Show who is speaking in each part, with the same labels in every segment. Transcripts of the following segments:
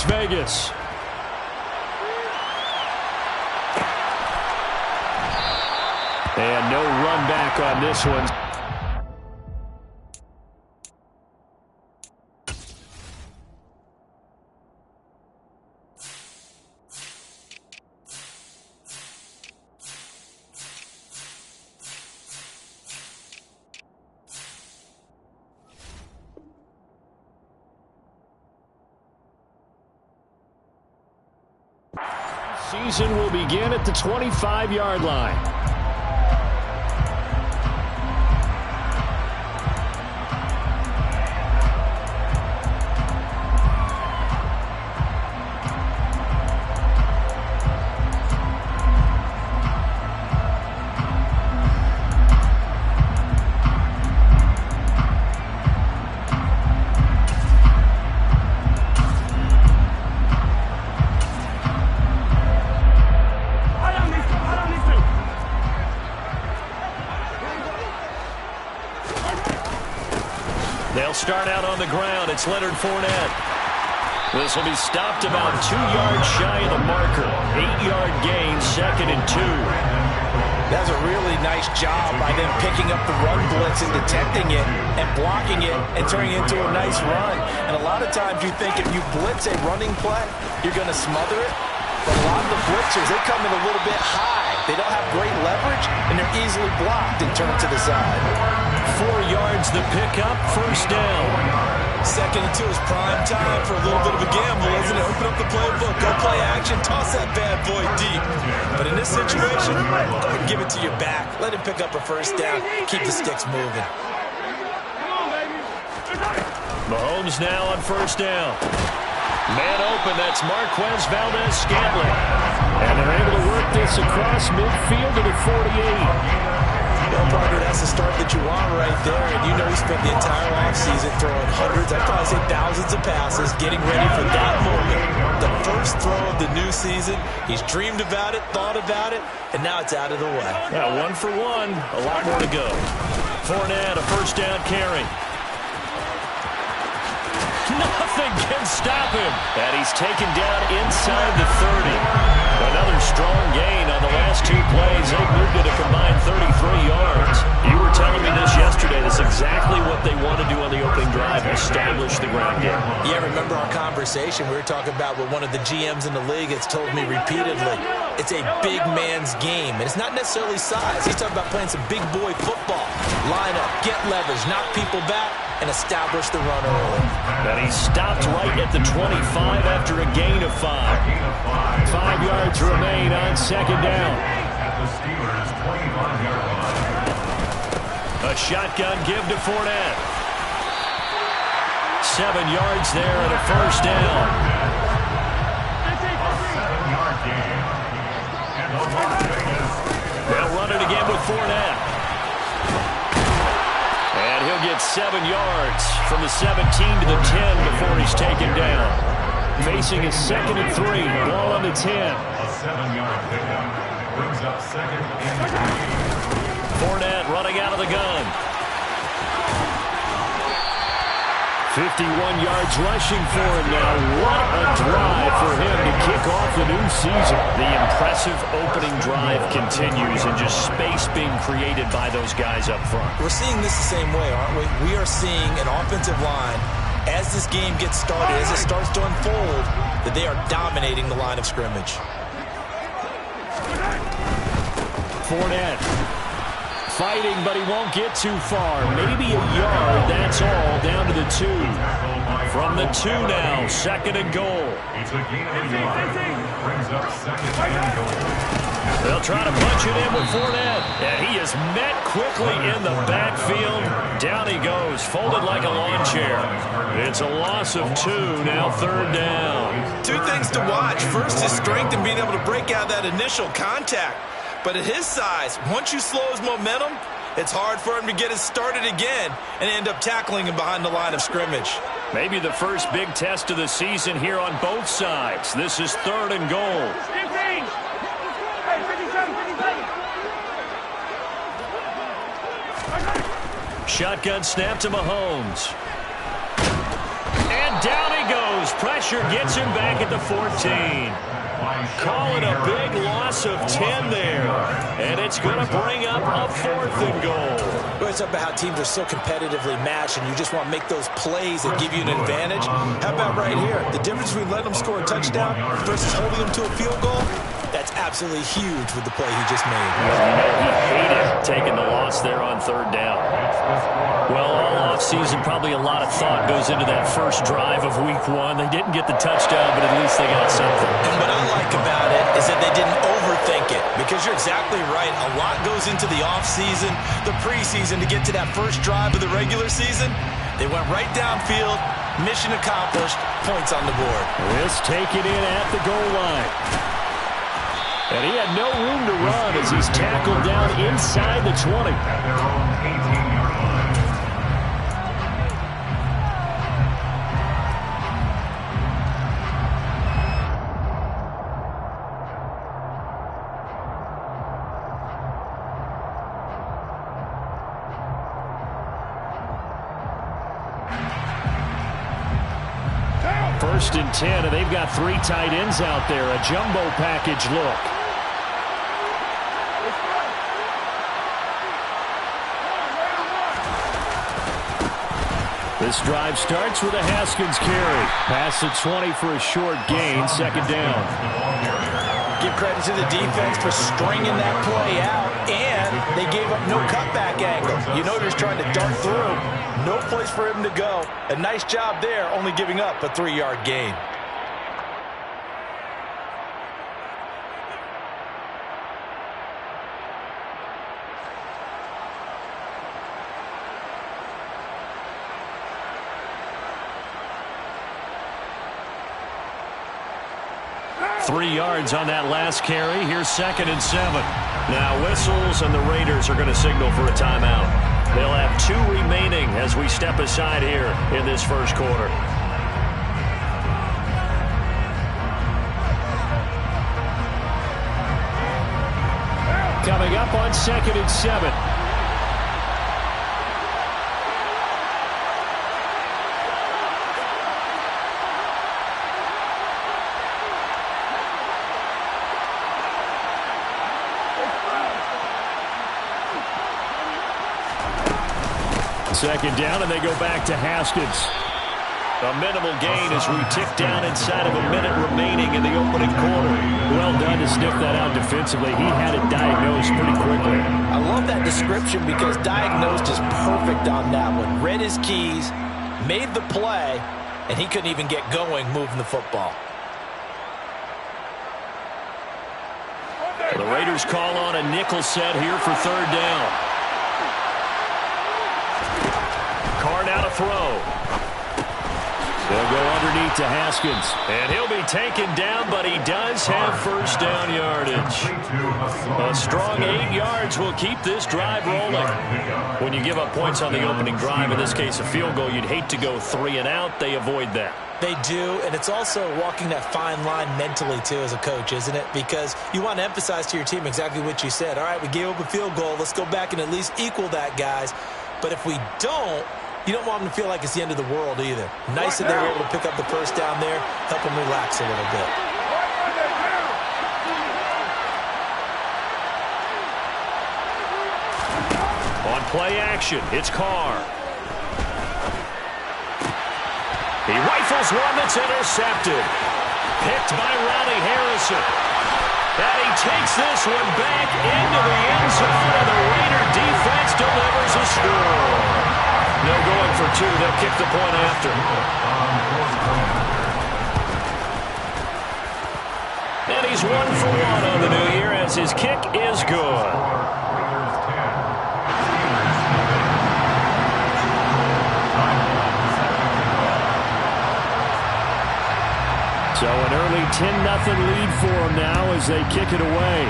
Speaker 1: Vegas. And no run back on this one. Season will begin at the 25-yard line. They'll start out on the ground. It's Leonard Fournette. This will be stopped about 2 yards shy of the marker. 8-yard gain, 2nd and 2.
Speaker 2: That's a really nice job by them picking up the run blitz and detecting it and blocking it and turning it into a nice run. And a lot of times you think if you blitz a running play, you're going to smother it. But a lot of the blitzers, they come in a little bit high. They don't have great leverage, and they're easily blocked and turned to the side.
Speaker 1: 4 yards the pickup, 1st down.
Speaker 2: 2nd and 2 is prime time for a little bit of a gamble, isn't it? Open up the playbook, go play action, toss that bad boy deep. But in this situation, go ahead and give it to your back. Let him pick up a 1st down, keep the sticks moving.
Speaker 1: Mahomes now on 1st down. Man open, that's Marquez Valdez-Scantling. And they're able to work this across midfield to the 48.
Speaker 2: Well, partner, that's the start that you want right there. And you know he spent the entire offseason throwing hundreds, I'd probably say thousands of passes, getting ready for that moment. The first throw of the new season. He's dreamed about it, thought about it, and now it's out of the way.
Speaker 1: Yeah, 1 for 1. A lot more to go. Fournette, a 1st down carry. Nothing can stop him. And he's taken down inside the 30. Another strong gain on the last 2 plays. They moved it a combined 33 yards. You were telling me this yesterday. That's exactly what they want to do on the opening drive, establish the ground game.
Speaker 2: Yeah, remember our conversation? We were talking about what one of the GMs in the league has told me repeatedly. It's a big man's game, and it's not necessarily size. He's talking about playing some big boy football. Line up, get leverage, knock people back, and establish the run early.
Speaker 1: And he stopped right at the 25 after a gain of 5. 5 yards remain on 2nd down. A shotgun give to Fournette. 7 yards there and a 1st down. They'll run it again with Fournette. And he'll get 7 yards from the 17 to the 10 before he's taken down. Facing a 2nd and 3. Ball on the 10.
Speaker 3: A 7-yard pickup brings up 2nd and 3.
Speaker 1: Fournette running out of the gun. 51 yards rushing for him now. What a drive for him to kick off the new season. The impressive opening drive continues and just space being created by those guys up front.
Speaker 2: We're seeing this the same way, aren't we? We are seeing an offensive line, as this game gets started, as it starts to unfold, that they are dominating the line of scrimmage.
Speaker 1: Fournette fighting, but he won't get too far. Maybe a yard, that's all, down to the 2. From the 2 now, 2nd and goal.
Speaker 3: It's a gain of a yard. Brings up 2nd and goal.
Speaker 1: They'll try to punch it in with Fournette. And he is met quickly in the backfield. Down he goes, folded like a lawn chair. It's a loss of 2, now 3rd down.
Speaker 2: 2 things to watch. First, his strength in being able to break out that initial contact. But at his size, once you slow his momentum, it's hard for him to get it started again and end up tackling him behind the line of scrimmage.
Speaker 1: Maybe the first big test of the season here on both sides. This is 3rd and goal. Shotgun snap to Mahomes. And down he goes. Pressure gets him back at the 14. Call it a big loss of 10 there. And it's going to bring up a 4th and goal.
Speaker 2: Well, it's about how teams are so competitively matched, and you just want to make those plays that give you an advantage. How about right here? The difference between letting them score a touchdown versus holding them to a field goal, that's absolutely huge with the play he just made.
Speaker 1: He hated taking the loss there on 3rd down. Well, all offseason, probably a lot of thought goes into that first drive of Week 1. They didn't get the touchdown, but at least they got something.
Speaker 2: And what I like about it is that they didn't overthink it, because you're exactly right. A lot goes into the offseason, the preseason, to get to that first drive of the regular season. They went right downfield, mission accomplished, points on the board.
Speaker 1: This taken in at the goal line. And he had no room to run as he's tackled down inside the 20.
Speaker 3: At their own 18-yard line.
Speaker 1: First and 10, and they've got 3 tight ends out there. A jumbo package look. This drive starts with a Haskins carry. Pass at 20 for a short gain, 2nd down.
Speaker 2: Give credit to the defense for stringing that play out, and they gave up no cutback angle. You know you're just trying to dart through. No place for him to go. A nice job there, only giving up a 3-yard gain.
Speaker 1: Three yards on that last carry. Here's 2nd and 7. Now whistles, and the Raiders are going to signal for a timeout. They'll have 2 remaining as we step aside here in this first quarter. Coming up on 2nd and 7. Second down, and they go back to Haskins. A minimal gain as we tick down inside of a minute remaining in the opening quarter. Well done to sniff that out defensively. He had it diagnosed pretty quickly.
Speaker 2: I love that description, because diagnosed is perfect on that one. Read his keys, made the play, and he couldn't even get going moving the football.
Speaker 1: The Raiders call on a nickel set here for 3rd down. Carr now to throw. They'll go underneath to Haskins. And he'll be taken down, but he does have first down yardage. A strong 8 yards will keep this drive rolling. When you give up points on the opening drive, in this case a field goal, you'd hate to go 3 and out. They avoid that.
Speaker 2: They do, and it's also walking that fine line mentally, too, as a coach, isn't it? Because you want to emphasize to your team exactly what you said. All right, we gave up a field goal. Let's go back and at least equal that, guys. But if we don't, you don't want them to feel like it's the end of the world either. Nice that they were able to pick up the first down there, help them relax a little bit.
Speaker 1: On play action, it's Carr. He rifles one that's intercepted. Picked by Ronnie Harrison. And he takes this one back into the end zone, and the Raider defense delivers a score. No going for 2. They'll kick the point after. And he's 1 for 1 on the new year as his kick is good. So an early 10-0 lead for them now as they kick it away.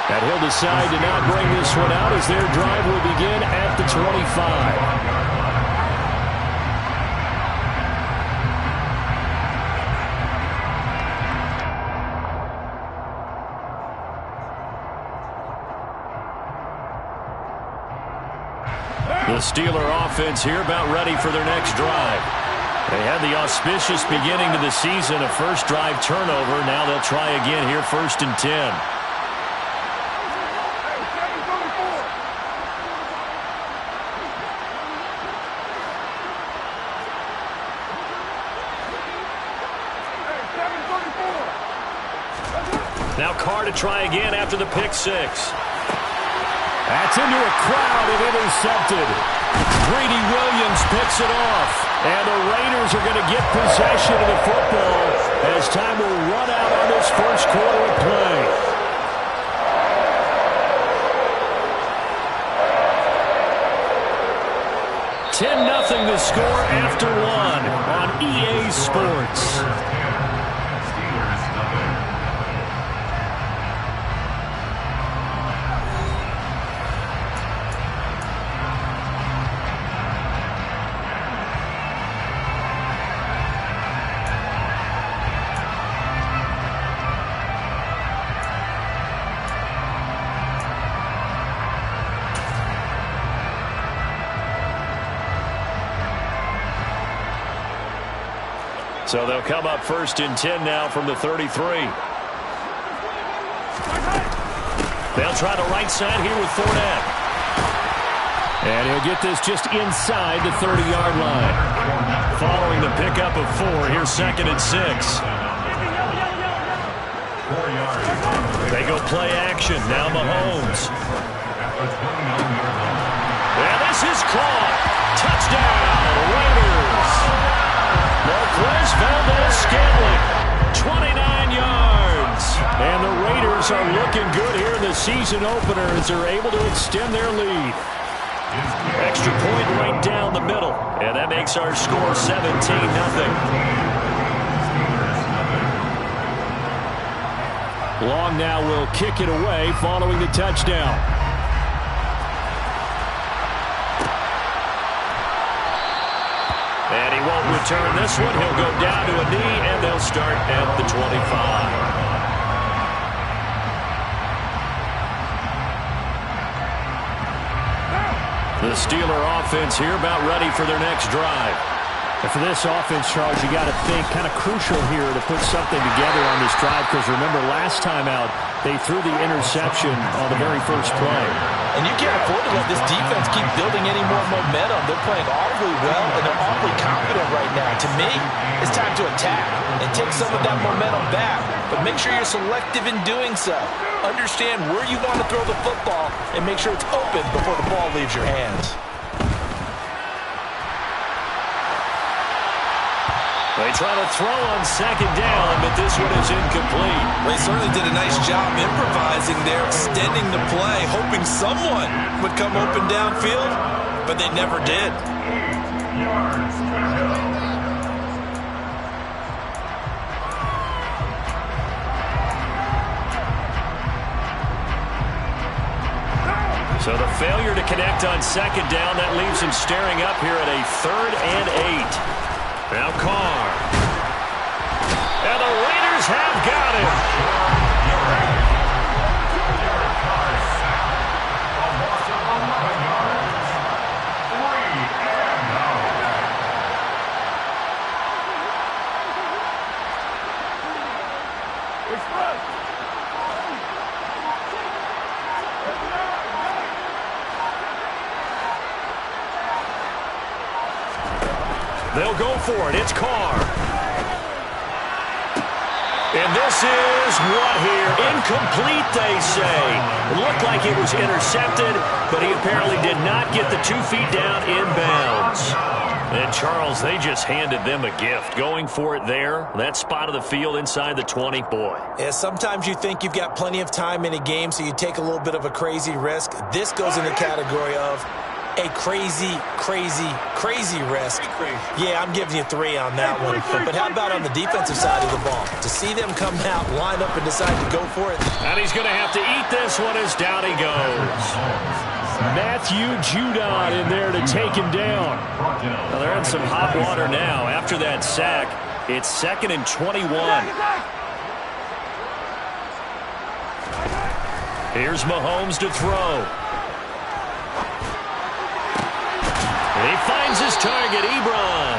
Speaker 1: And he'll decide to not bring this one out as their drive will begin at the 25. The Steeler offense here about ready for their next drive. They had the auspicious beginning to the season, a first drive turnover. Now they'll try again here, 1st and 10. Now Carr to try again after the pick six. That's into a crowd and intercepted. Greedy Williams picks it off. And the Raiders are going to get possession of the football as time will run out on this first quarter of play. $10-0 the score after one on EA Sports. So they'll come up 1st and 10 now from the 33. They'll try the right side here with Fournette. And he'll get this just inside the 30-yard line. Following the pickup of 4, here's 2nd and 6. They go play action. Now Mahomes. And this is caught. Touchdown, Raiders. Marquez Valdez-Scantling, 29 yards. And the Raiders are looking good here in the season opener as they're able to extend their lead. Extra point right down the middle. And that makes our score 17-0. Long now will kick it away following the touchdown. And he won't return this one. He'll go down to a knee, and they'll start at the 25. The Steeler offense here about ready for their next drive.
Speaker 4: And for this offense, Charles, you got to think kind of crucial here to put something together on this drive, because remember last time out they threw the interception on the very first play.
Speaker 2: And you can't afford to let this defense keep building any more momentum. They're playing awfully well, and they're awfully confident right now. To me, it's time to attack and take some of that momentum back. But make sure you're selective in doing so. Understand where you want to throw the football and make sure it's open before the ball leaves your hands.
Speaker 1: They try to throw on 2nd down, but this one is incomplete.
Speaker 2: Well, they certainly did a nice job improvising there, extending the play, hoping someone would come open downfield, but they never did. So the failure to connect on 2nd down, that leaves him staring up here at a 3rd and 8. Now Carr. And the Raiders have got him. They'll go for it. It's Carr. And this is what here? Incomplete, they say. It looked like it was intercepted, but he apparently did not get the 2 feet down inbounds. And, Charles, they just handed them a gift. Going for it there, that spot of the field inside the 20, boy. Yeah, sometimes you think you've got plenty of time in a game, so you take a little bit of a crazy risk. This goes in the category of a crazy, crazy, crazy risk. Yeah, I'm giving you 3 on that one. But how about on the defensive side of the ball? To see them come out, line up, and decide to go for it.
Speaker 1: And he's going to have to eat this one as down he goes.
Speaker 4: Matthew Judon in there to take him down.
Speaker 1: Well, they're in some hot water now. After that sack, it's 2nd and 21. Here's Mahomes to throw. And he finds his target, Ebron.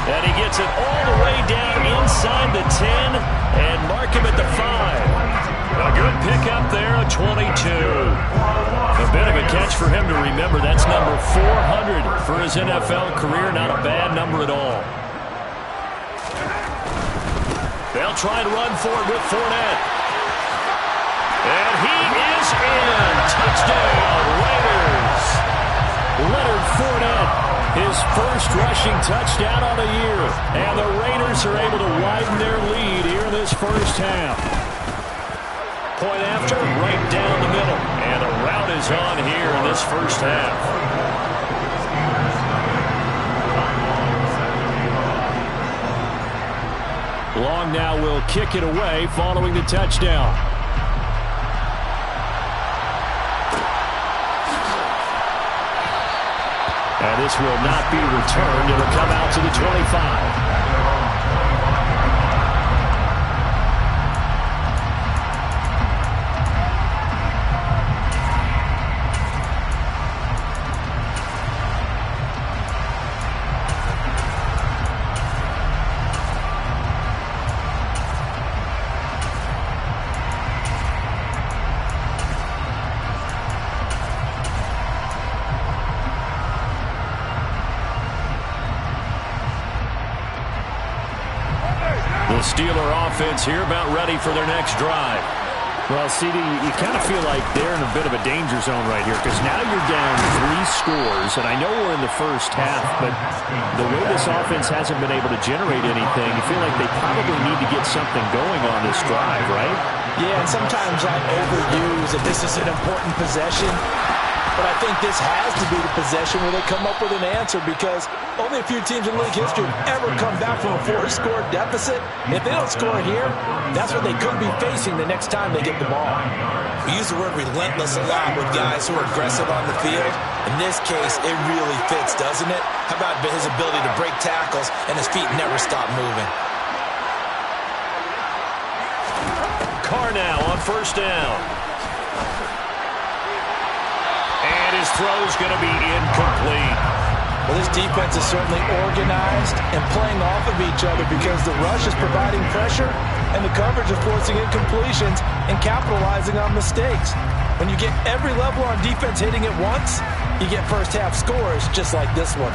Speaker 1: And he gets it all the way down inside the 10 and mark him at the 5. A good pickup there, a 22. A bit of a catch for him to remember. That's number 400 for his NFL career. Not a bad number at all. They'll try and run for it with Fournette. And he is in. Touchdown, Raiders. Leonard Fournette, his first rushing touchdown on the year. And the Raiders are able to widen their lead here in this first half. Point after, right down the middle. And a rout is on here in this first half. Long now will kick it away following the touchdown. And this will not be returned. It'll come out to the 25. The Steeler offense here about ready for their next drive.
Speaker 4: Well, CD, you kind of feel like they're in a bit of a danger zone right here because now you're down 3 scores, and I know we're in the first half, but the way this offense hasn't been able to generate anything, you feel like they probably need to get something going on this drive, right?
Speaker 2: Yeah, and sometimes I overuse that this is an important possession. But I think this has to be the possession where they come up with an answer because only a few teams in league history have ever come back from a 4-score deficit. If they don't score here, that's what they could be facing the next time they get the ball. We use the word relentless a lot with guys who are aggressive on the field. In this case, it really fits, doesn't it? How about his ability to break tackles and his feet never stop moving?
Speaker 1: Carr now on first down. And his throw's going to be incomplete.
Speaker 2: Well, this defense is certainly organized and playing off of each other because the rush is providing pressure and the coverage is forcing incompletions and capitalizing on mistakes. When you get every level on defense hitting it once, you get first half scores just like this one.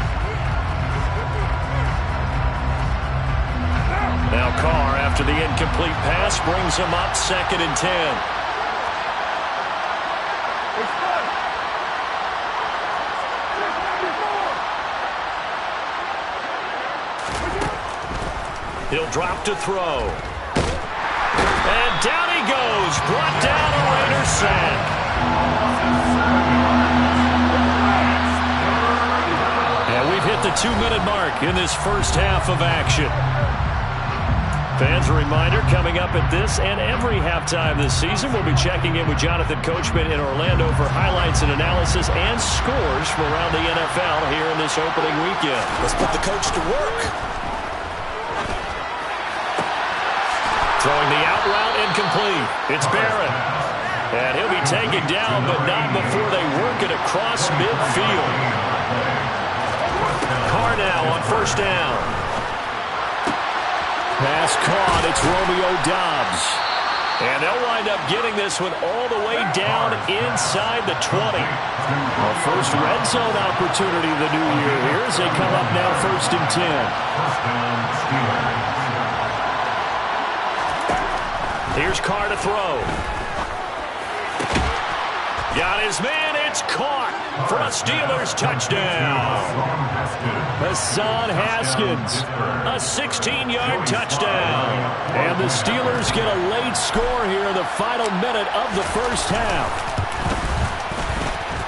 Speaker 1: Now Carr, after the incomplete pass, brings him up 2nd and 10. He'll drop to throw. And down he goes. Brought down a Raider sack. And we've hit the 2-minute mark in this first half of action. Fans, a reminder, coming up at this and every halftime this season, we'll be checking in with Jonathan Coachman in Orlando for highlights and analysis and scores from around the NFL here in this opening weekend.
Speaker 2: Let's put the coach to work.
Speaker 1: Throwing the out route incomplete. It's Barrett. And he'll be taken down, but not before they work it across midfield. Carr now on first down. Pass caught. It's Romeo Doubs. And they'll wind up getting this one all the way down inside the 20. A first red zone opportunity of the new year here as they come up now 1st and 10. Here's Carr to throw. Got his man. It's caught for a Steelers touchdown. Hassan Haskins, a 16-yard touchdown. And the Steelers get a late score here in the final minute of the first half.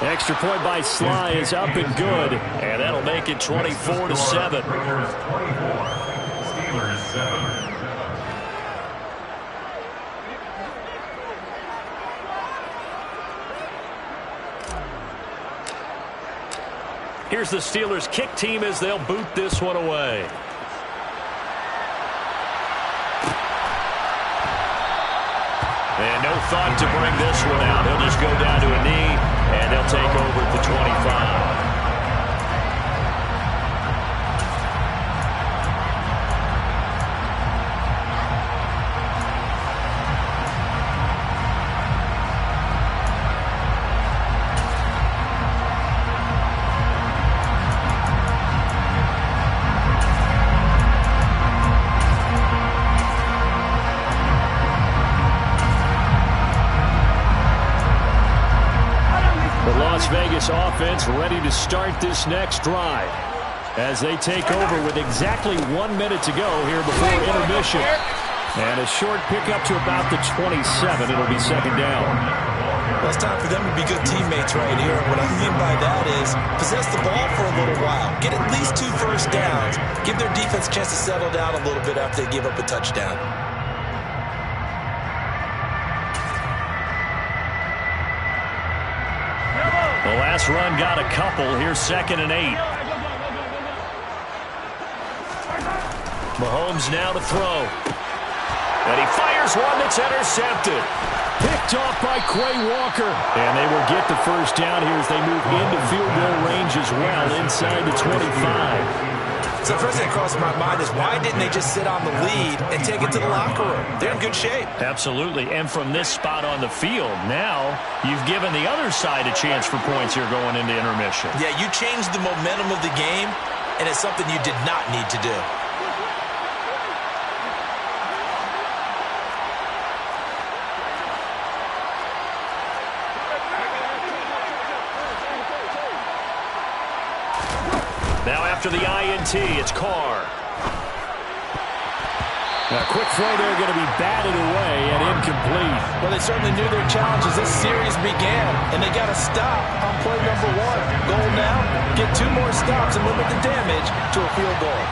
Speaker 1: Extra point by Sly is up and good. And that'll make it 24-7.
Speaker 3: Steelers 7.
Speaker 1: Here's the Steelers kick team as they'll boot this one away. And no thought to bring this one out. He'll just go down to a knee, and they'll take over at the 25.
Speaker 4: The Las Vegas offense ready to start this next drive as they take over with exactly 1 minute to go here before intermission. And a short pickup to about the 27. It'll be second down.
Speaker 2: Well, it's time for them to be good teammates right here. What I mean by that is possess the ball for a little while. Get at least 2 first downs. Give their defense a chance to settle down a little bit after they give up a touchdown.
Speaker 1: The last run got a couple. Here's 2nd and 8. Mahomes now to throw. And he fires one that's intercepted.
Speaker 4: Picked off by Quay Walker. And they will get the first down here as they move into field goal range as well inside the 25.
Speaker 2: So the first thing that crossed my mind is why didn't they just sit on the lead and take it to the locker room? They're in good shape.
Speaker 1: Absolutely. And from this spot on the field, now you've given the other side a chance for points here going into intermission.
Speaker 2: Yeah, you changed the momentum of the game, and it's something you did not need to do.
Speaker 1: Now after the INT, it's Carr.
Speaker 4: A quick throw there going to be batted away and incomplete.
Speaker 2: Well, they certainly knew their challenge as this series began, and they got to stop on play number 1. Goal now, get 2 more stops and limit the damage to a field goal.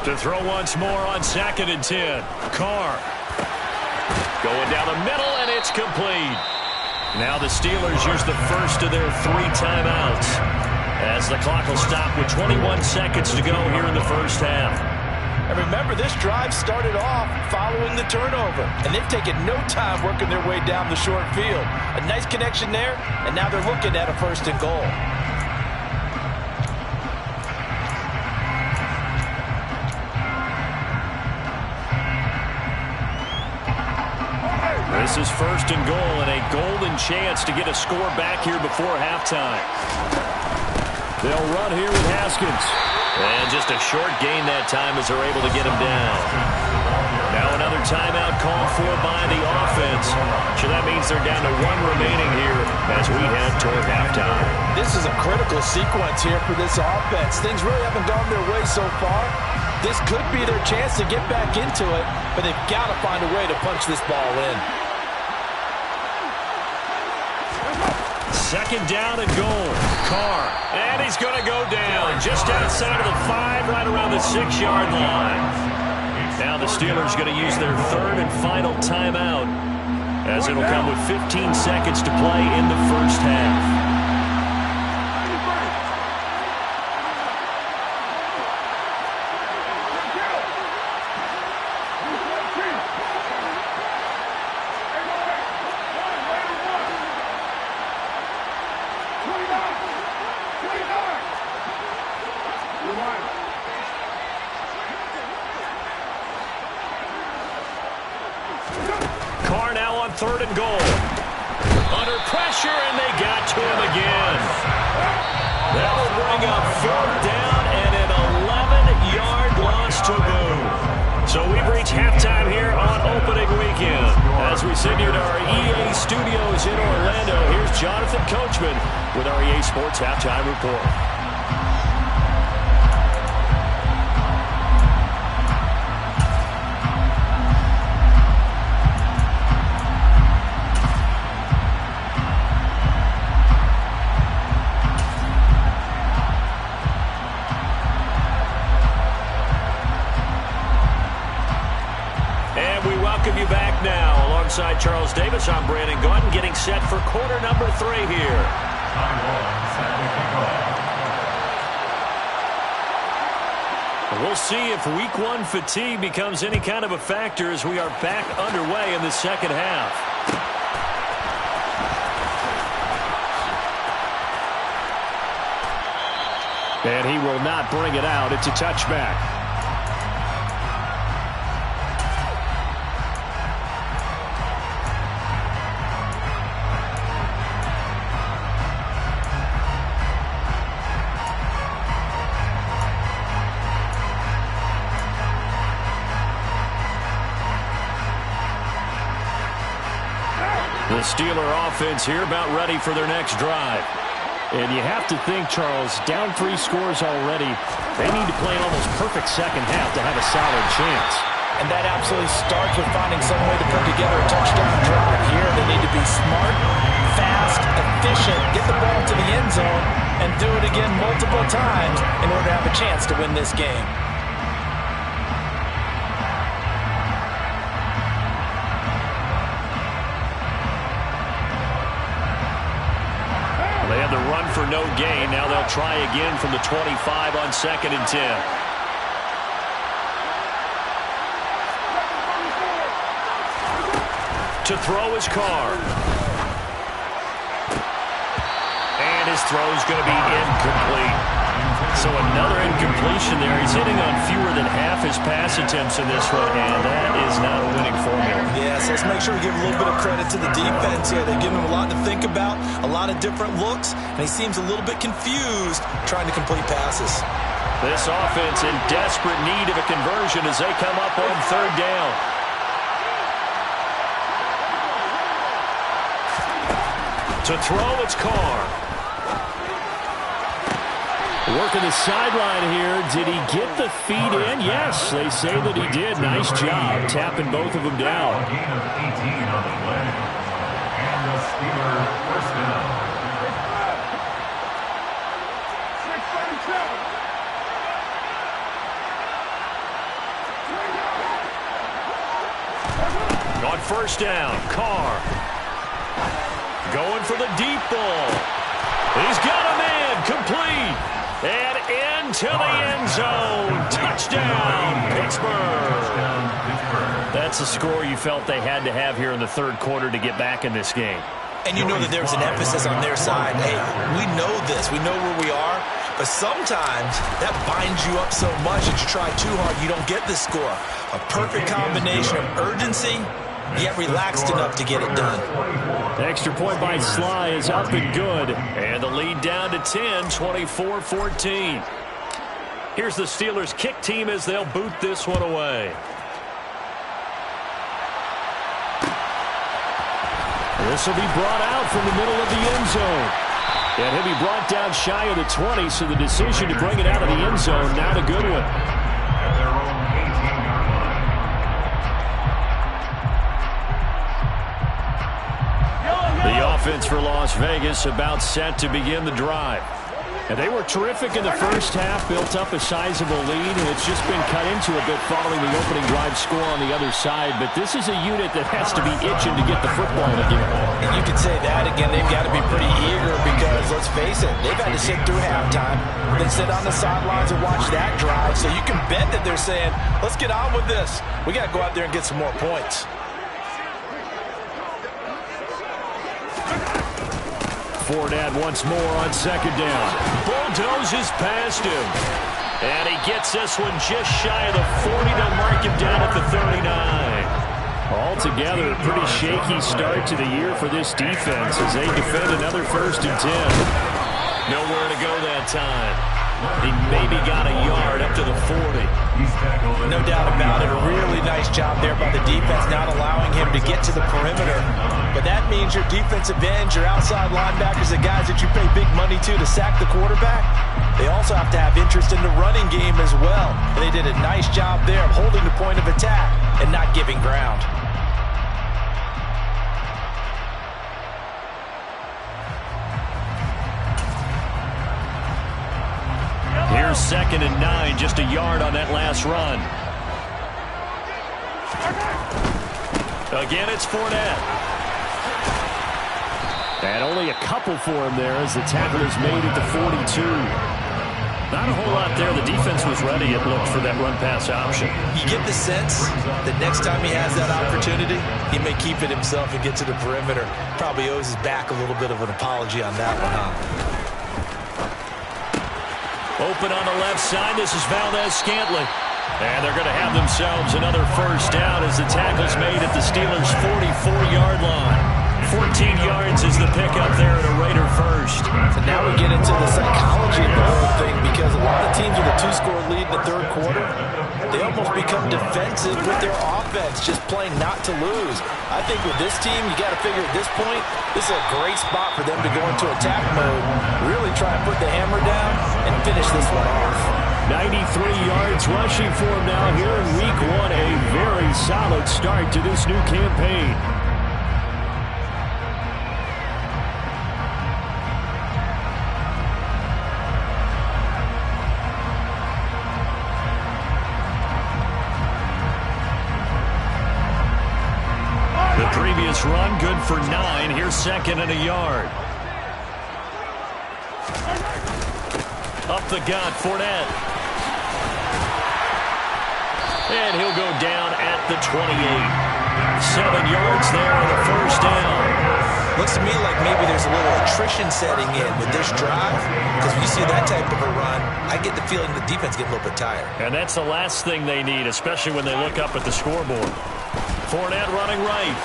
Speaker 1: To throw once more on 2nd and 10. Carr. Going down the middle, and it's complete. Now the Steelers use the first of their 3 timeouts as the clock will stop with 21 seconds to go here in the first half.
Speaker 2: And remember, this drive started off following the turnover, and they've taken no time working their way down the short field. A nice connection there, and now they're looking at a 1st and goal.
Speaker 1: This is 1st and goal and a golden chance to get a score back here before halftime.
Speaker 4: They'll run here with Haskins.
Speaker 1: And just a short gain that time as they're able to get him down. Now another timeout called for by the offense. So that means they're down to 1 remaining here as we head toward halftime.
Speaker 2: This is a critical sequence here for this offense. Things really haven't gone their way so far. This could be their chance to get back into it, but they've got to find a way to punch this ball in.
Speaker 1: 2nd down and goal. Carr. And he's going to go down just outside of the 5, right around the 6-yard line. Now the Steelers going to use their 3rd and final timeout as it'll come with 15 seconds to play in the first half. Carr now on 3rd and goal. Under pressure, and they got to him again. That will bring up 4th down and an 11-yard loss to boot. So we've reached halftime here on opening weekend. As we sit here to our EA studios in Orlando, here's Jonathan Coachman with our EA Sports Halftime Report. Alongside Charles Davis, I'm Brandon Gaudin, getting set for quarter number 3 here. We'll see if week 1 fatigue becomes any kind of a factor as we are back underway in the second half.
Speaker 4: And he will not bring it out. It's a touchback.
Speaker 1: The Steeler offense here about ready for their next drive.
Speaker 4: And you have to think, Charles, down 3 scores already. They need to play an almost perfect second half to have a solid chance.
Speaker 2: And that absolutely starts with finding some way to put together a touchdown drive here. They need to be smart, fast, efficient, get the ball to the end zone, and do it again multiple times in order to have a chance to win this game.
Speaker 1: They had the run for no gain. Now they'll try again from the 25 on 2nd and 10. To throw his Carr. And his throw is going to be incomplete. So another incompletion there. He's hitting on fewer than half his pass attempts in this one, and that is not a winning formula.
Speaker 2: Yes, let's make sure we give a little bit of credit to the defense here. They've given him a lot to think about, a lot of different looks, and he seems a little bit confused trying to complete passes.
Speaker 1: This offense in desperate need of a conversion as they come up on 3rd down. To throw, it's Carr.
Speaker 4: Working the sideline here. Did he get the feet in? Yes, they say that he did. Nice job tapping both of them down.
Speaker 3: Gain of 18 on the play. And the Steeler first down.
Speaker 1: On 1st down, Carr. Going for the deep ball. He's got a man, complete. And into the end zone. Touchdown, Pittsburgh. That's a score you felt they had to have here in the 3rd quarter to get back in this game.
Speaker 2: And you know that there's an emphasis on their side. Hey, we know this. We know where we are. But sometimes that binds you up so much that you try too hard, you don't get the score. A perfect combination of urgency, yet relaxed enough to get it done.
Speaker 4: The extra point by Sly is up and good.
Speaker 1: And the lead down to 10, 24-14. Here's the Steelers' kick team as they'll boot this one away.
Speaker 4: This will be brought out from the middle of the end zone. And he'll be brought down shy of the 20, so the decision to bring it out of the end zone, not a good one.
Speaker 3: At their own 18-yard line.
Speaker 1: The offense for Las Vegas about set to begin the drive.
Speaker 4: And they were terrific in the first half, built up a sizable lead, and it's just been cut into a bit following the opening drive score on the other side. But this is a unit that has to be itching to get the football again.
Speaker 2: And you could say that again. They've got to be pretty eager because, let's face it, they've had to sit through halftime, then sit on the sidelines and watch that drive. So you can bet that they're saying, let's get on with this. We got to go out there and get some more points.
Speaker 4: Fournette once more on 2nd down.
Speaker 1: Bulldozes past him. And he gets this one just shy of the 40. They'll mark him down at the 39.
Speaker 4: Altogether, a pretty shaky start to the year for this defense as they defend another 1st and 10.
Speaker 1: Nowhere to go that time. He maybe got a yard up to the 40.
Speaker 2: No doubt about it. A really nice job there by the defense, not allowing him to get to the perimeter. But that means your defensive ends, your outside linebackers, the guys that you pay big money to sack the quarterback, they also have to have interest in the running game as well. And they did a nice job there of holding the point of attack and not giving ground.
Speaker 1: Here's 2nd and 9, just a yard on that last run. Again, it's Fournette.
Speaker 4: And only a couple for him there as the tackle is made at the 42. Not a whole lot there. The defense was ready, it looked, for that run-pass option.
Speaker 2: You get the sense that next time he has that opportunity, he may keep it himself and get to the perimeter. Probably owes his back a little bit of an apology on that one, huh?
Speaker 1: Open on the left side. This is Valdez-Scantling. And they're going to have themselves another 1st down as the tackle's made at the Steelers' 44-yard line. 14 yards is the pickup there at a Raider first.
Speaker 2: So now we get into the psychology of the whole thing because a lot of teams with a 2-score lead in the 3rd quarter, they almost become defensive with their offense, just playing not to lose. I think with this team, you got to figure at this point, this is a great spot for them to go into attack mode, really try and put the hammer down and finish this one off.
Speaker 4: 93 yards rushing for him now here in week 1. A very solid start to this new campaign. The previous run good for 9. Here's second and a yard. Up the gut, Fournette. And he'll go down at the 28. 7 yards there on the first down.
Speaker 2: Looks to me like maybe there's a little attrition setting in with this drive, because when you see that type of a run, I get the feeling the defense getting a little bit tired.
Speaker 4: And that's the last thing they need, especially when they look up at the scoreboard. Fournette running right.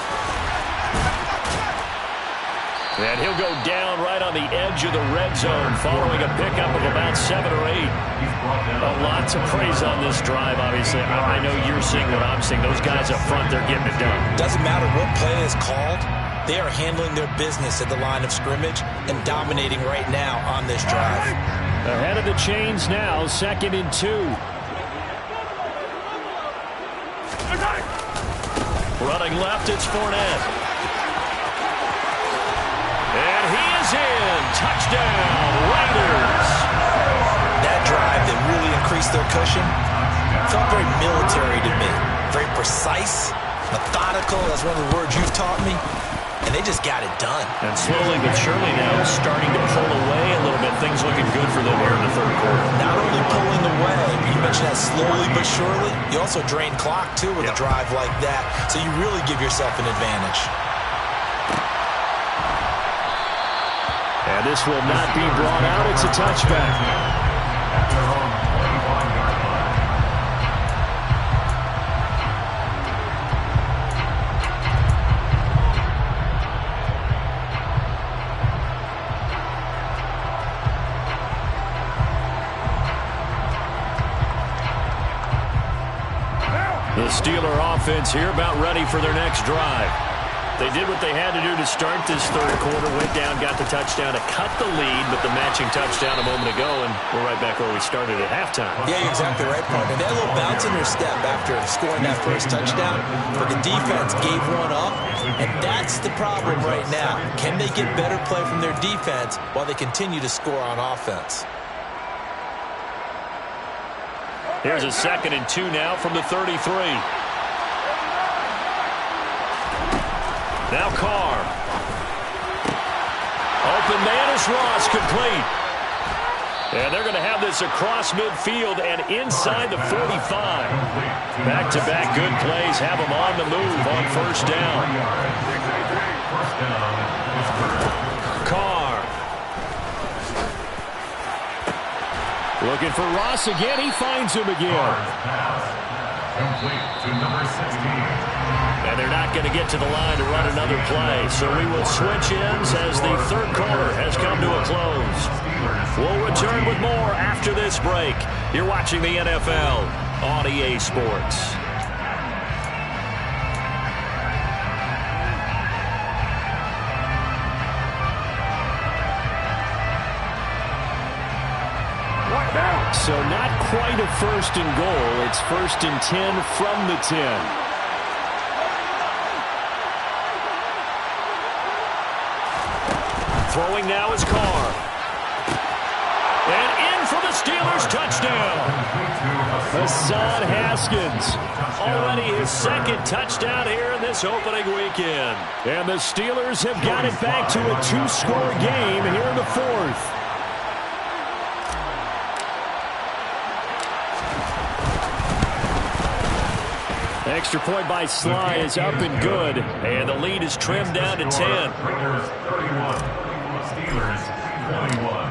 Speaker 4: And he'll go down right on the edge of the red zone following a pickup of about 7 or 8. Lots of praise on this drive, obviously. I know you're seeing what I'm seeing. Those guys up front, they're getting it done.
Speaker 2: Doesn't matter what play is called. They are handling their business at the line of scrimmage and dominating right now on this drive.
Speaker 4: Ahead of the chains now, 2nd and 2. Running left, it's Fournette. And he is in. Touchdown, Raiders.
Speaker 2: That drive that really increased their cushion felt very military to me. Very precise, methodical. That's one of the words you've taught me. And they just got it done.
Speaker 4: And slowly but surely now starting to pull away a little bit. Things looking good for them here in the third quarter.
Speaker 2: Not only pulling away, but you mentioned that slowly but surely. You also drain clock, too, with a drive like that. So you really give yourself an advantage.
Speaker 4: And this will not be brought out. It's a touchback. The Steeler offense here about ready for their next drive. They did what they had to do to start this third quarter, went down, got the touchdown to cut the lead, but the matching touchdown a moment ago, and we're right back where we started at halftime.
Speaker 2: Yeah, you're exactly right, partner. They had a little bounce in their step after scoring that first touchdown, but the defense gave one up, and that's the problem right now. Can they get better play from their defense while they continue to score on offense?
Speaker 4: Here's a 2nd and 2 now from the 33. Now Carr. Open man is Ross, complete. And they're going to have this across midfield and inside the 45. Back-to-back good plays have them on the move on first down. Carr. Looking for Ross again. He finds him again.
Speaker 3: Complete to number 16.
Speaker 4: And they're not going to get to the line to run another play. So we will switch ends as the third quarter has come to a close. We'll return with more after this break. You're watching the NFL on EA Sports. So not quite a 1st and goal. It's 1st and 10 from the 10. Throwing now is Carr. And in for the Steelers touchdown. Hassan Haskins. Already his 2nd touchdown here in this opening weekend. And the Steelers have got it back to a 2-score game here in the 4th. Extra point by Sly is up and good. And the lead is trimmed down to 10.
Speaker 3: Raiders 31. Steelers 21.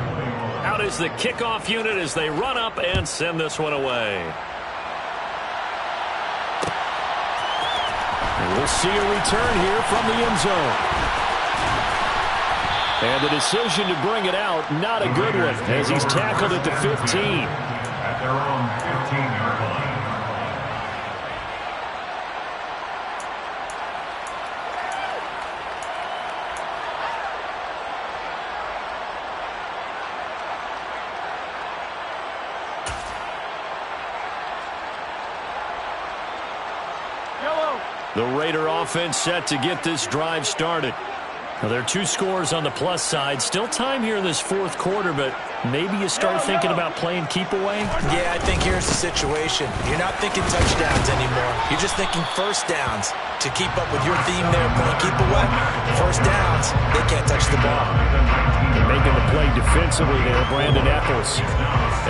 Speaker 4: Out is the kickoff unit as they run up and send this one away. And we'll see a return here from the end zone. And the decision to bring it out, not a good one, as he's tackled at the 15.
Speaker 3: At their own 15-yard line.
Speaker 1: The Raider offense set to get this drive started. Now, there are 2 scores on the plus side. Still time here in this fourth quarter, but maybe you start thinking about playing keep away?
Speaker 2: Yeah, I think here's the situation. You're not thinking touchdowns anymore. You're just thinking first downs. To keep up with your theme there, playing keep away, first downs, they can't touch the ball.
Speaker 4: Making the play defensively there, Brandon Eccles.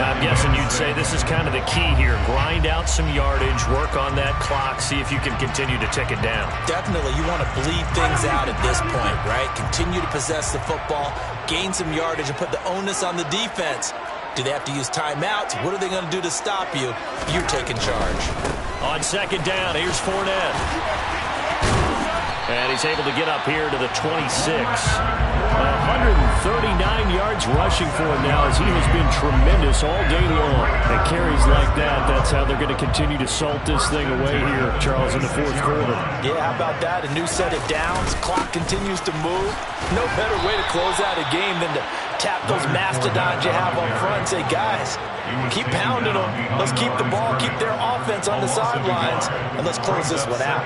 Speaker 1: I'm guessing you'd say this is kind of the key here. Grind out some yardage, work on that clock, see if you can continue to tick it down.
Speaker 2: Definitely, you want to bleed things out at this point, right? Continue to possess the football, gain some yardage, and put the onus on the defense. Do they have to use timeouts? What are they going to do to stop you? You're taking charge.
Speaker 1: On second down, here's Fournette. And he's able to get up here to the 26. 139 yards rushing for him now as he has been tremendous all day long.
Speaker 4: And carries like that, that's how they're going to continue to salt this thing away here, Charles, in the fourth quarter.
Speaker 2: Yeah, how about that? A new set of downs. Clock continues to move. No better way to close out a game than to tap those mastodons you have up front and say, guys, keep pounding them. Let's keep the ball, keep their offense on the sidelines, and let's close this one out.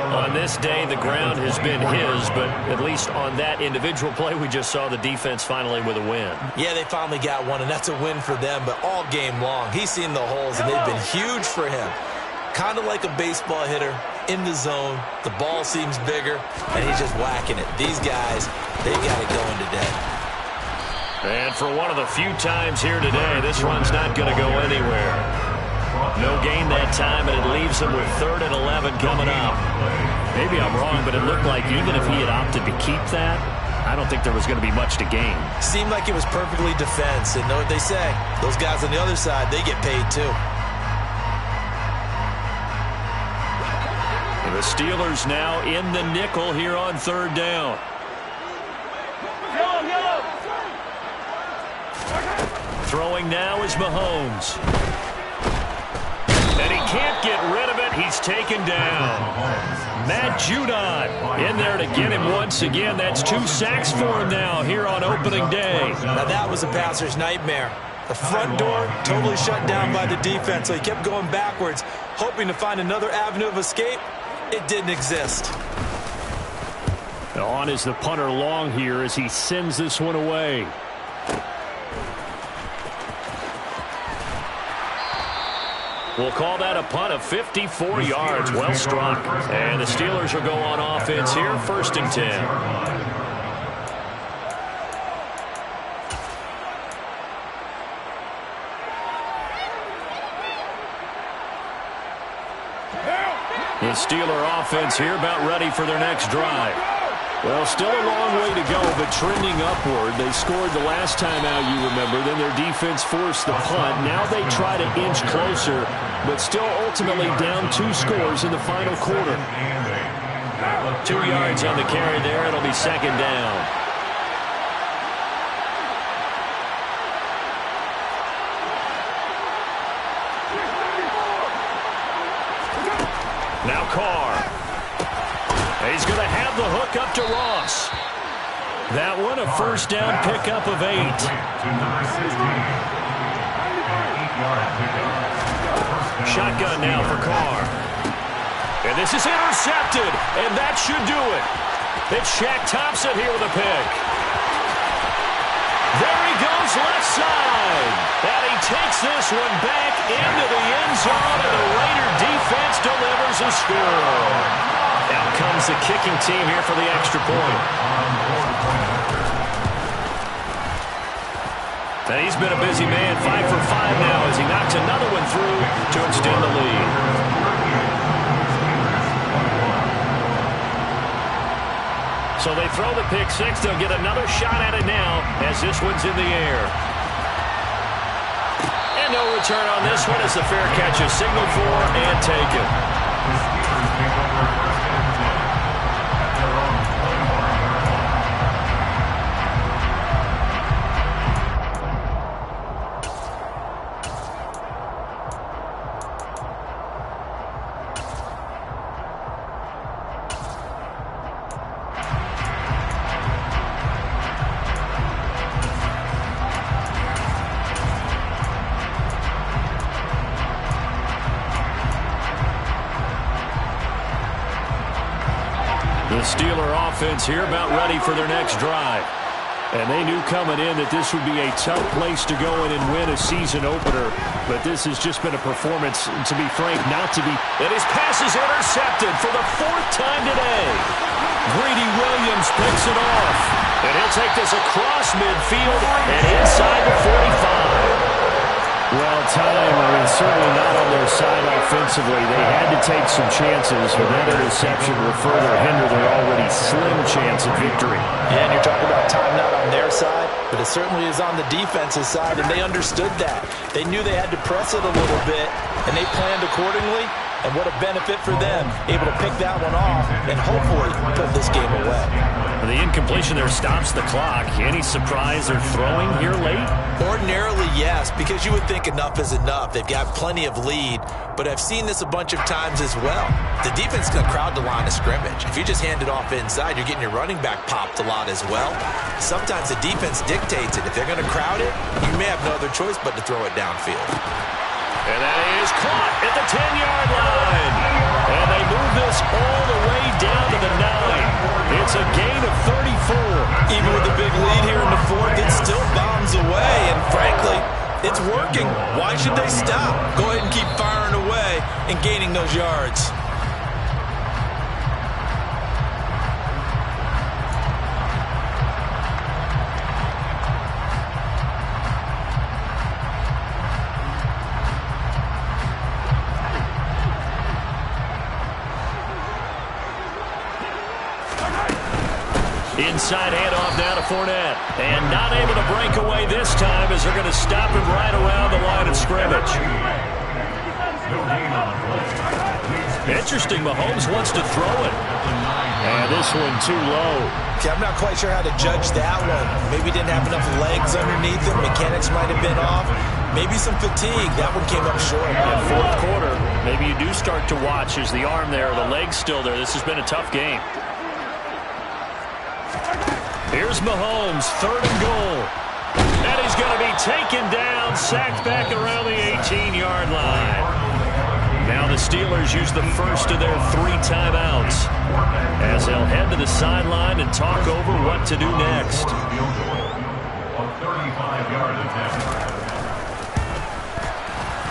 Speaker 1: On this day, the ground has been his, but at least on that individual play, we just saw the defense finally with a win.
Speaker 2: Yeah, they finally got one, and that's a win for them, but all game long, he's seen the holes, and they've been huge for him. Kind of like a baseball hitter in the zone. The ball seems bigger, and he's just whacking it. These guys, they got it going today.
Speaker 1: And for one of the few times here today, this one's not going to go anywhere. No gain that time, and it leaves them with 3rd and 11 coming up.
Speaker 4: Maybe I'm wrong, but it looked like even if he had opted to keep that, I don't think there was going to be much to gain.
Speaker 2: Seemed like it was perfectly defense, and know what they say. Those guys on the other side, they get paid too.
Speaker 1: And the Steelers now in the nickel here on 3rd down. Throwing now is Mahomes. And he can't get rid of it. He's taken down. Matt Judon in there to get him once again. That's 2 sacks for him now here on opening day.
Speaker 2: Now that was a passer's nightmare. The front door totally shut down by the defense, so he kept going backwards, hoping to find another avenue of escape. It didn't exist.
Speaker 4: On is the punter long here as he sends this one away.
Speaker 1: We'll call that a punt of 54 yards. Well struck. And the Steelers will go on offense here, 1st and 10. The Steeler offense here about ready for their next drive. Well, still a long way to go, but trending upward. They scored the last time out, you remember. Then their defense forced the punt. Now they try to inch closer, but still ultimately down 2 scores in the final quarter. 2 yards on the carry there. It'll be 2nd down. Now Carr. He's going to have the hook up to Ross. That one a 1st down pickup of 8. Shotgun now for Carr. And this is intercepted, and that should do it. It's Shaq Thompson here with a pick. There he goes left side. And he takes this one back into the end zone, and the Raider defense delivers a score. Out comes the kicking team here for the extra point. And he's been a busy man, 5 for 5 now as he knocks another one through to extend the lead. So they throw the pick 6. They'll get another shot at it now as this one's in the air. And no return on this one as the fair catch is signaled for and taken. The Steeler offense here about ready for their next drive. And they knew coming in that this would be a tough place to go in and win a season opener. But this has just been a performance, to be frank, not to be. And his pass is intercepted for the 4th time today. Greedy Williams picks it off. And he'll take this across midfield and inside the 45.
Speaker 4: Well, time, certainly not on their side offensively. They had to take some chances, but that interception will further hinder their already slim chance at victory.
Speaker 2: Yeah, and you're talking about time not on their side, but it certainly is on the defense's side, and they understood that. They knew they had to press it a little bit, and they planned accordingly, and what a benefit for them, able to pick that one off and hopefully put this game away.
Speaker 1: The incompletion there stops the clock. Any surprise they're throwing here late?
Speaker 2: Ordinarily, yes, because you would think enough is enough. They've got plenty of lead, but I've seen this a bunch of times as well. The defense can crowd the line of scrimmage. If you just hand it off inside, you're getting your running back popped a lot as well. Sometimes the defense dictates it. If they're going to crowd it, you may have no other choice but to throw it downfield.
Speaker 1: And that is caught at the 10-yard line. And they move this all the way down to the 9. It's a gain of 34.
Speaker 2: Even with the big lead here in the 4th, it still bombs away. And frankly, it's working. Why should they stop? Go ahead and keep firing away and gaining those yards.
Speaker 1: Inside handoff now to Fournette. And not able to break away this time as they're going to stop him right around the line of scrimmage. Interesting, Mahomes wants to throw it.
Speaker 4: And this one too low.
Speaker 2: Okay, I'm not quite sure how to judge that one. Maybe didn't have enough legs underneath him. Mechanics might have been off. Maybe some fatigue. That one came up short.
Speaker 1: In 4th quarter, maybe you do start to watch as the arm there, the leg's still there. This has been a tough game. Here's Mahomes, 3rd and goal. And he's going to be taken down, sacked back around the 18-yard line. Now the Steelers use the first of their 3 timeouts as they'll head to the sideline and talk over what to do next.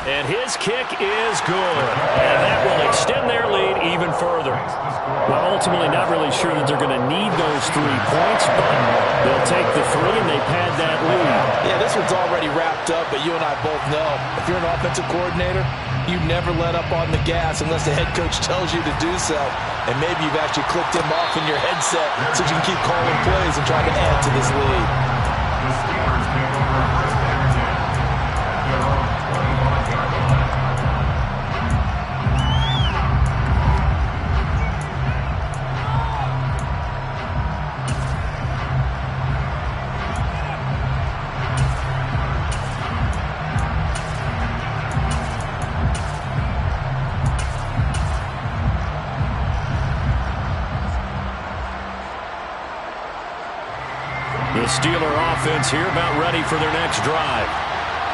Speaker 1: And his kick is good. And that will extend their lead even further.
Speaker 4: Well, ultimately not really sure that they're going to need those 3 points, but they'll take the 3 and they pad that lead.
Speaker 2: Yeah, this one's already wrapped up, but you and I both know if you're an offensive coordinator, you never let up on the gas unless the head coach tells you to do so. And maybe you've actually clicked him off in your headset so you can keep calling plays and trying to add to this lead.
Speaker 1: The Steeler offense here about ready for their next drive.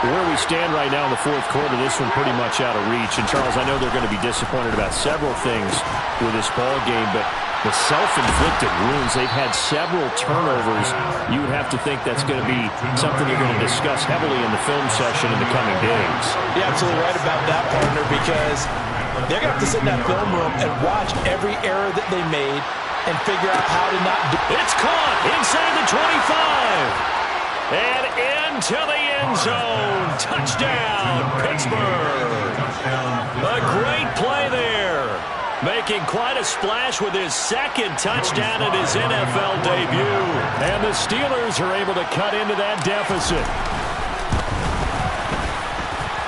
Speaker 4: Where we stand right now in the 4th quarter, this one pretty much out of reach. And, Charles, I know they're going to be disappointed about several things with this ball game, but the self-inflicted wounds, they've had several turnovers. You would have to think that's going to be something they're going to discuss heavily in the film session in the coming days.
Speaker 2: You're absolutely right about that, partner, because they're going to have to sit in that film room and watch every error that they made and figure out how to not do it.
Speaker 1: It's caught inside the 25. And into the end zone. Touchdown, Pittsburgh. A great play there. Making quite a splash with his 2nd touchdown at his NFL debut. And the Steelers are able to cut into that deficit.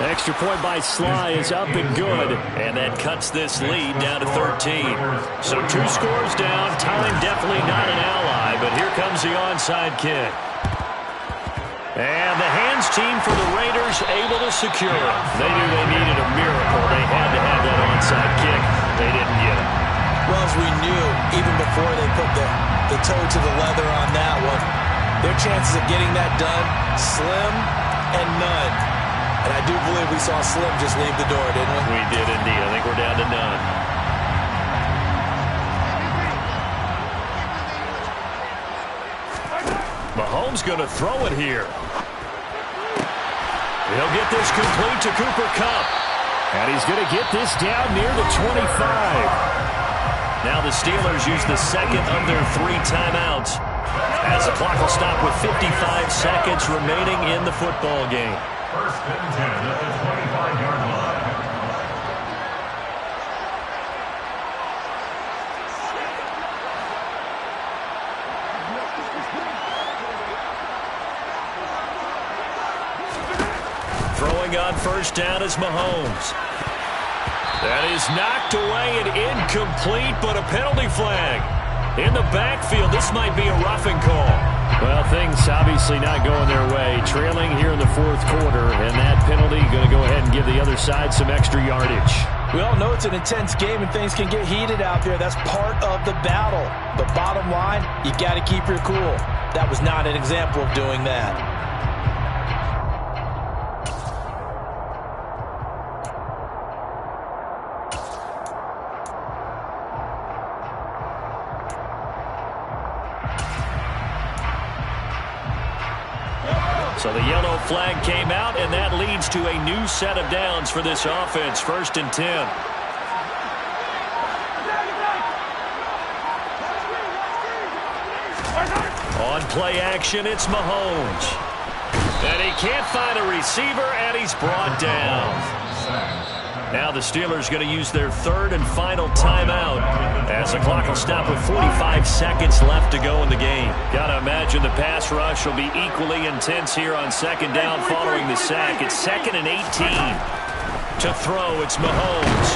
Speaker 1: Extra point by Sly is up and good. And that cuts this lead down to 13. So 2 scores down. Time definitely not an ally. But here comes the onside kick. And the hands team for the Raiders able to secure it. They knew they needed a miracle. They had to have that onside kick. They didn't get it.
Speaker 2: Well, as we knew, even before they put the toe to the leather on that one, their chances of getting that done, slim and none. And I do believe we saw Slim just leave the door, didn't we?
Speaker 1: We did indeed. I think we're down to none. Mahomes going to throw it here. He'll get this complete to Cooper Kupp.
Speaker 4: And he's going to get this down near the 25.
Speaker 1: Now the Steelers use the second of their 3 timeouts, as the clock will stop with 55 seconds remaining in the football game.
Speaker 3: First and 10 at the 25-yard line.
Speaker 1: Throwing on first down is Mahomes. That is knocked away and incomplete, but a penalty flag. In the backfield, this might be a roughing call.
Speaker 4: Well, things obviously not going their way. Trailing here in the 4th quarter, and that penalty going to go ahead and give the other side some extra yardage.
Speaker 2: We all know it's an intense game and things can get heated out there. That's part of the battle. But bottom line, you got to keep your cool. That was not an example of doing that.
Speaker 1: So the yellow flag came out, and that leads to a new set of downs for this offense. 1st and 10. On play action, it's Mahomes. And he can't find a receiver, and he's brought down. Now the Steelers going to use their 3rd and final timeout, as the clock will stop with 45 seconds left to go in the game. Got to imagine the pass rush will be equally intense here on 2nd down following the sack. It's 2nd and 18. To throw, it's Mahomes.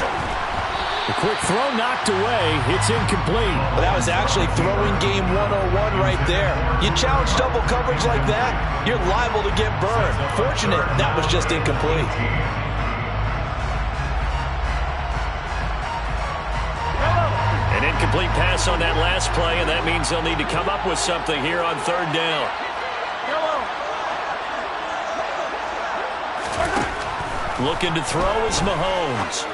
Speaker 4: The quick throw knocked away. It's incomplete.
Speaker 2: Well, that was actually throwing game 101 right there. You challenge double coverage like that, you're liable to get burned. Fortunate, that was just incomplete.
Speaker 1: An incomplete pass on that last play, and that means they'll need to come up with something here on 3rd down. Looking to throw is Mahomes.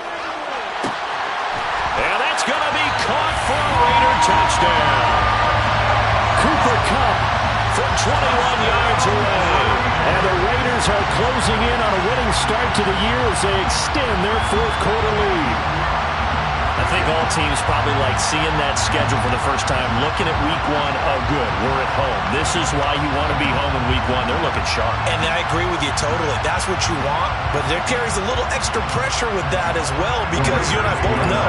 Speaker 1: And that's going to be caught for a Raider touchdown.
Speaker 4: Cooper Kupp
Speaker 1: from 21 yards away.
Speaker 4: And the Raiders are closing in on a winning start to the year as they extend their 4th quarter lead.
Speaker 1: I think all teams probably like seeing that schedule for the first time, looking at week 1. Oh, good, we're at home. This is why you want to be home in week 1. They're looking sharp.
Speaker 2: And I agree with you totally. That's what you want, but there carries a little extra pressure with that as well, because you and I both know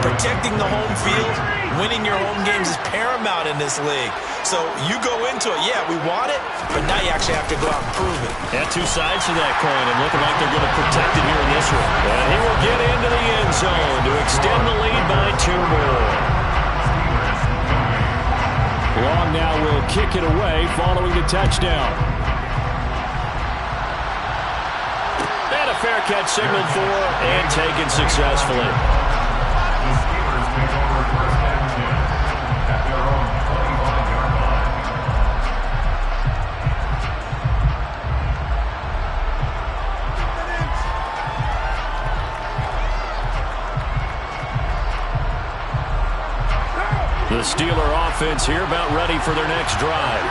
Speaker 2: protecting the home field, winning your home games is paramount in this league. So you go into it, yeah, we want it, but now you actually have to go out and prove it.
Speaker 1: Yeah, 2 sides to that coin, and looking like they're going to protect it here in this one. And he will get into the end zone to extend the lead by 2 more.
Speaker 4: Long now will kick it away following the touchdown.
Speaker 1: And a fair catch signaled for and taken successfully.
Speaker 3: The Steelers take over 1st and 10 at their own 25-yard line.
Speaker 1: The Steeler offense here about ready for their next drive.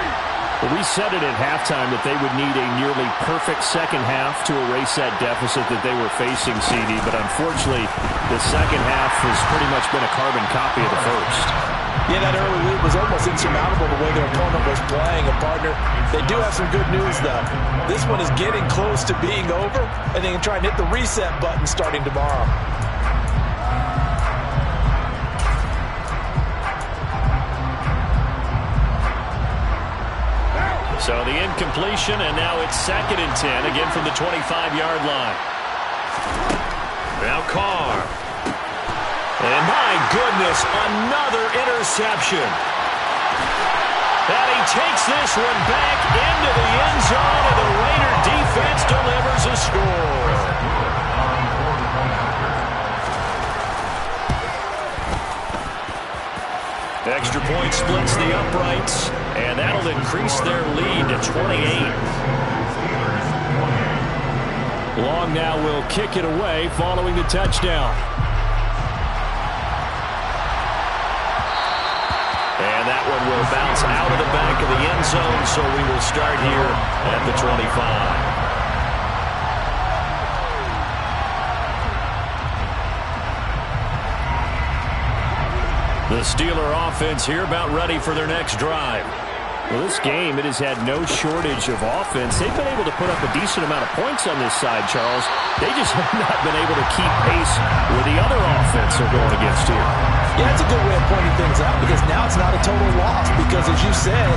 Speaker 4: Well, we said it at halftime that they would need a nearly perfect second half to erase that deficit that they were facing, CD, but unfortunately the second half has pretty much been a carbon copy of the first.
Speaker 2: Yeah, that early lead was almost insurmountable the way their opponent was playing. And partner, they do have some good news though. This one is getting close to being over, and they can try and hit the reset button starting tomorrow.
Speaker 1: So the incompletion, and now it's 2nd and 10, again from the 25-yard line. Now Carr. And my goodness, another interception. And he takes this one back into the end zone, and the Raider defense delivers a score. Extra point splits the uprights, and that'll increase their lead to 28.
Speaker 4: Long now will kick it away following the touchdown.
Speaker 1: And that one will bounce out of the back of the end zone, so we will start here at the 25. The Steeler offense here about ready for their next drive. Well, this game, it has had no shortage of offense. They've been able to put up a decent amount of points on this side, Charles. They just have not been able to keep pace with the other offense they're going against here.
Speaker 2: Yeah, that's a good way of pointing things out because now it's not a total loss because, as you said,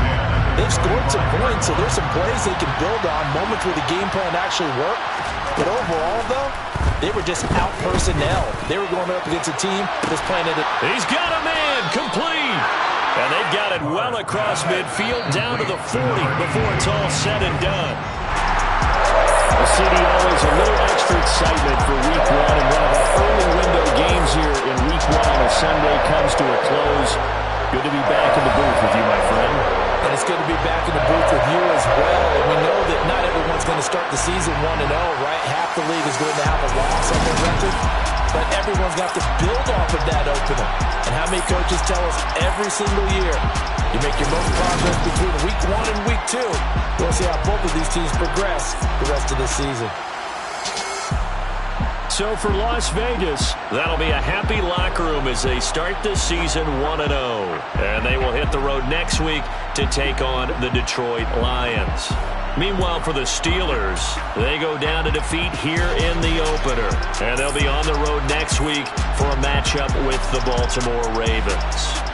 Speaker 2: they've scored some points, so there's some plays they can build on, moments where the game plan actually worked. But overall, though, they were just out personnel. They were going up against a team that's playing it.
Speaker 1: He's got a man complete. And they've got it well across midfield down to the 40 before it's all said and done. The city always a little extra excitement for week one and one of our early window games here in week one as Sunday comes to a close. Good to be back in the booth with you, my friend.
Speaker 2: And it's good to be back in the booth with you as well. And we know that not everyone's going to start the season 1-0, right? Half the league is going to have a loss on their record. But everyone's got to build off of that opener. And how many coaches tell us every single year, you make your most progress between week 1 and week 2. We'll see how both of these teams progress the rest of the season.
Speaker 1: So for Las Vegas, that'll be a happy locker room as they start this season 1-0. And they will hit the road next week to take on the Detroit Lions. Meanwhile, for the Steelers, they go down to defeat here in the opener. And they'll be on the road next week for a matchup with the Baltimore Ravens.